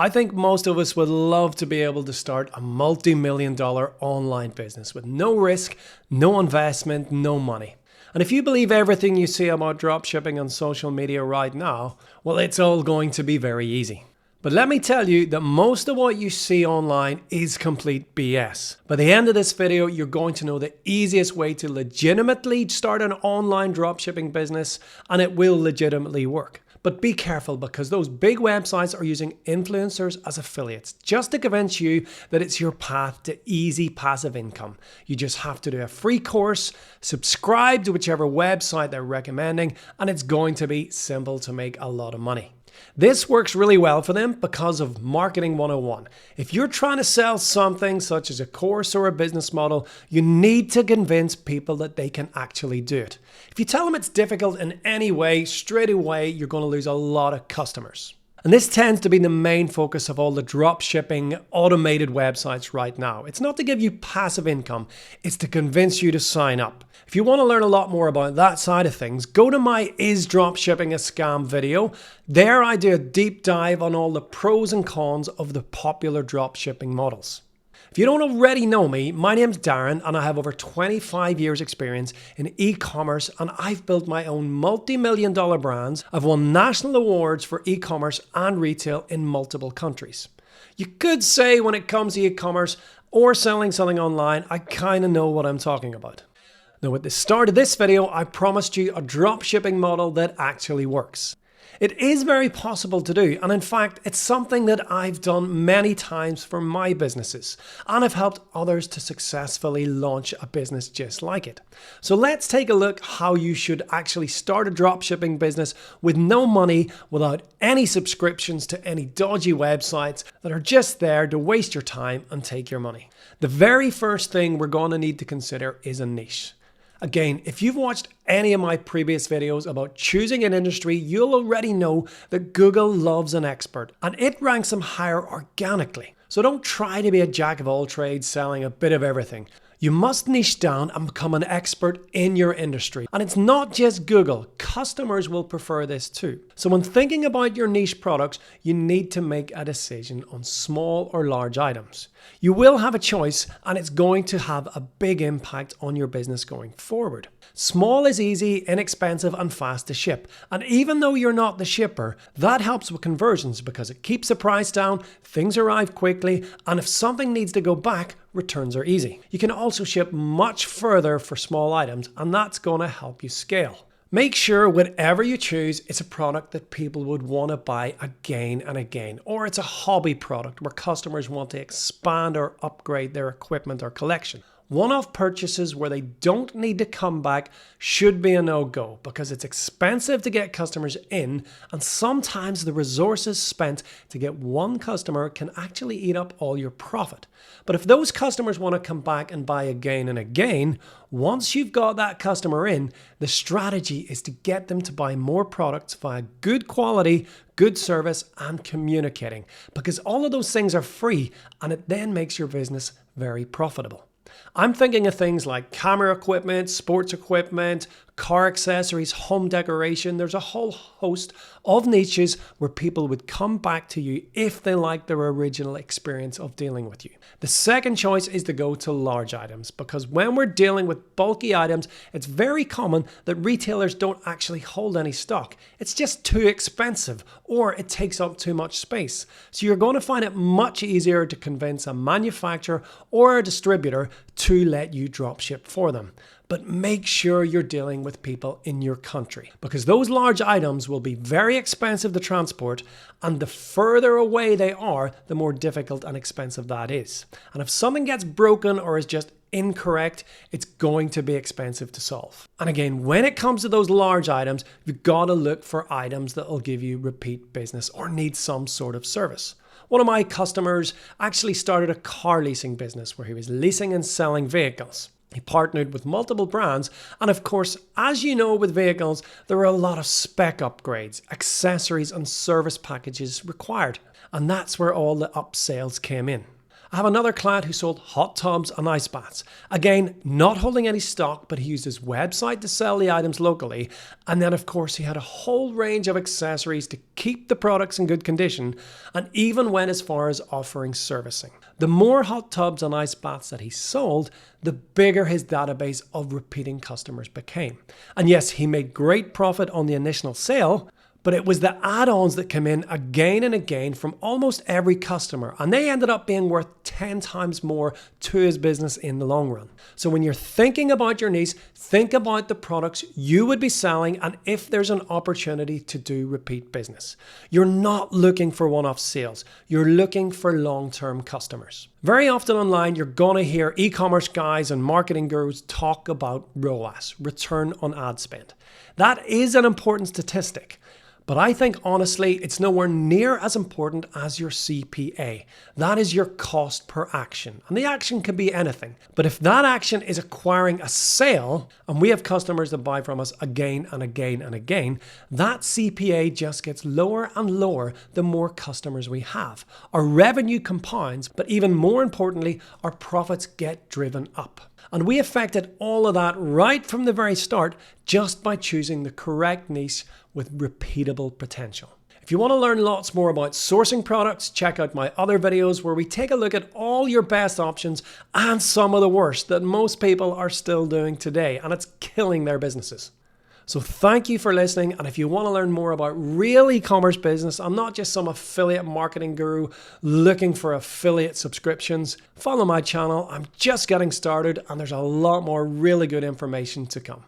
I think most of us would love to be able to start a multi-million-dollar online business with no risk, no investment, no money. And if you believe everything you see about dropshipping on social media right now, well, it's all going to be very easy. But let me tell you that most of what you see online is complete BS. By the end of this video, you're going to know the easiest way to legitimately start an online dropshipping business, and it will legitimately work. But be careful, because those big websites are using influencers as affiliates just to convince you that it's your path to easy passive income. You just have to do a free course, subscribe to whichever website they're recommending, and it's going to be simple to make a lot of money. This works really well for them because of Marketing 101. If you're trying to sell something such as a course or a business model, you need to convince people that they can actually do it. If you tell them it's difficult in any way, straight away, you're going to lose a lot of customers. And this tends to be the main focus of all the dropshipping automated websites right now. It's not to give you passive income, it's to convince you to sign up. If you want to learn a lot more about that side of things, go to my Is Dropshipping a Scam video. There I do a deep dive on all the pros and cons of the popular dropshipping models. If you don't already know me, my name's Darren and I have over 25 years experience in e-commerce, and I've built my own multi-million-dollar brands. I've won national awards for e-commerce and retail in multiple countries. You could say when it comes to e-commerce or selling something online, I kind of know what I'm talking about. Now, at the start of this video, I promised you a dropshipping model that actually works. It is very possible to do, and in fact, it's something that I've done many times for my businesses, and I've helped others to successfully launch a business just like it. So let's take a look how you should actually start a dropshipping business with no money, without any subscriptions to any dodgy websites that are just there to waste your time and take your money. The very first thing we're going to need to consider is a niche. Again, if you've watched any of my previous videos about choosing an industry, you'll already know that Google loves an expert, and it ranks them higher organically. So don't try to be a jack of all trades selling a bit of everything. You must niche down and become an expert in your industry. And it's not just Google, customers will prefer this too. So when thinking about your niche products, you need to make a decision on small or large items. You will have a choice, and it's going to have a big impact on your business going forward. Small is easy, inexpensive, and fast to ship. And even though you're not the shipper, that helps with conversions because it keeps the price down, things arrive quickly, and if something needs to go back, returns are easy. You can also ship much further for small items, and that's going to help you scale. Make sure whatever you choose, it's a product that people would want to buy again and again, or it's a hobby product where customers want to expand or upgrade their equipment or collection. One-off purchases where they don't need to come back should be a no-go, because it's expensive to get customers in, and sometimes the resources spent to get one customer can actually eat up all your profit. But if those customers want to come back and buy again and again, once you've got that customer in, the strategy is to get them to buy more products via good quality, good service, and communicating, because all of those things are free, and it then makes your business very profitable. I'm thinking of things like camera equipment, sports equipment, car accessories, home decoration. There's a whole host of niches where people would come back to you if they like their original experience of dealing with you. The second choice is to go to large items, because when we're dealing with bulky items, it's very common that retailers don't actually hold any stock. It's just too expensive, or it takes up too much space. So you're going to find it much easier to convince a manufacturer or a distributor to let you dropship for them. But make sure you're dealing with people in your country, because those large items will be very expensive to transport, and the further away they are, the more difficult and expensive that is. And if something gets broken or is just incorrect, it's going to be expensive to solve. And again, when it comes to those large items, you've got to look for items that will give you repeat business or need some sort of service. One of my customers actually started a car leasing business where he was leasing and selling vehicles. He partnered with multiple brands, and of course, as you know, with vehicles, there are a lot of spec upgrades, accessories, and service packages required. And that's where all the upsells came in. I have another client who sold hot tubs and ice baths. Again, not holding any stock, but he used his website to sell the items locally. And then, of course, he had a whole range of accessories to keep the products in good condition, and even went as far as offering servicing. The more hot tubs and ice baths that he sold, the bigger his database of repeating customers became. And yes, he made great profit on the initial sale, but it was the add-ons that came in again and again from almost every customer, and they ended up being worth 10 times more to his business in the long run. So when you're thinking about your niche, think about the products you would be selling and if there's an opportunity to do repeat business. You're not looking for one-off sales, you're looking for long-term customers. Very often online, you're going to hear e-commerce guys and marketing gurus talk about ROAS, return on ad spend. That is an important statistic. But I think honestly, it's nowhere near as important as your CPA. That is your cost per action. And the action can be anything. But if that action is acquiring a sale, and we have customers that buy from us again and again and again, that CPA just gets lower and lower the more customers we have. Our revenue compounds, but even more importantly, our profits get driven up. And we affected all of that right from the very start just by choosing the correct niche with repeatable potential. If you want to learn lots more about sourcing products, check out my other videos where we take a look at all your best options and some of the worst that most people are still doing today, and it's killing their businesses. So thank you for listening, and if you want to learn more about real e-commerce business, I'm not just some affiliate marketing guru looking for affiliate subscriptions, follow my channel. I'm just getting started and there's a lot more really good information to come.